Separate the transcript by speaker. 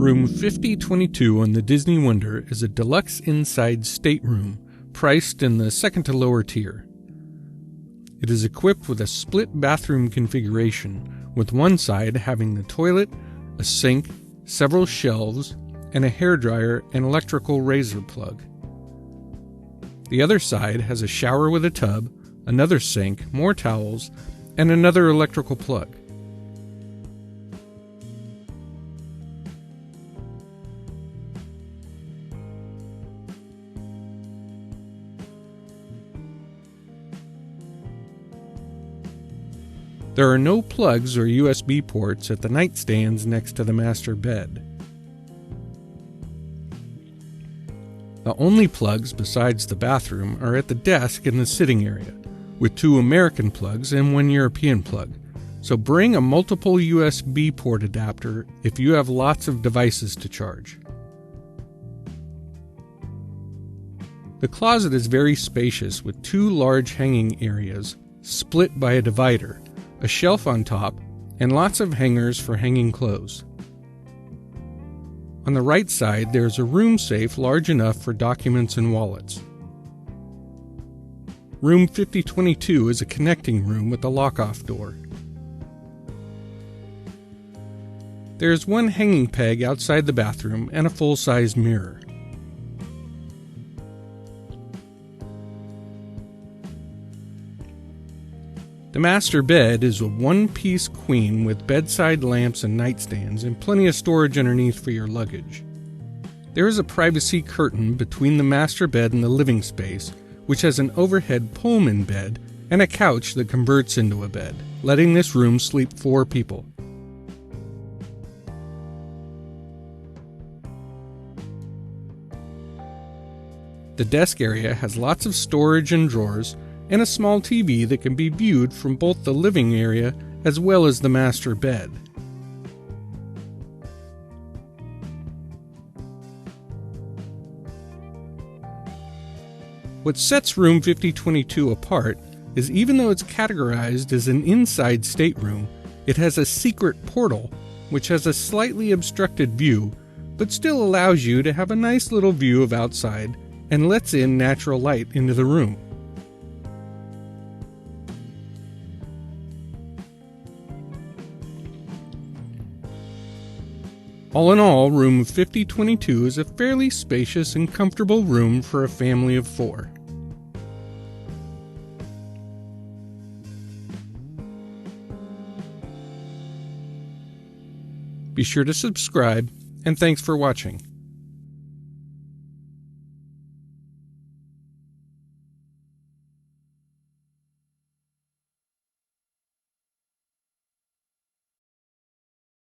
Speaker 1: Room 5022 on the Disney Wonder is a deluxe inside stateroom, priced in the second to lower tier. It is equipped with a split bathroom configuration, with one side having the toilet, a sink, several shelves, and a hairdryer and electrical razor plug. The other side has a shower with a tub, another sink, more towels, and another electrical plug. There are no plugs or USB ports at the nightstands next to the master bed. The only plugs besides the bathroom are at the desk in the sitting area, with 2 American plugs and 1 European plug, so bring a multiple USB port adapter if you have lots of devices to charge. The closet is very spacious with 2 large hanging areas, split by a divider, a shelf on top, and lots of hangers for hanging clothes. On the right side, there is a room safe large enough for documents and wallets. Room 5022 is a connecting room with a lock-off door. There is 1 hanging peg outside the bathroom and a full-size mirror. The master bed is a 1-piece queen with bedside lamps and nightstands and plenty of storage underneath for your luggage. There is a privacy curtain between the master bed and the living space, which has an overhead Pullman bed and a couch that converts into a bed, letting this room sleep 4 people. The desk area has lots of storage and drawers, and a small TV that can be viewed from both the living area as well as the master bed. What sets room 5022 apart is even though it's categorized as an inside stateroom, it has a secret portal which has a slightly obstructed view, but still allows you to have a nice little view of outside and lets in natural light into the room. All in all, room 5022 is a fairly spacious and comfortable room for a family of 4. Be sure to subscribe, and thanks for watching.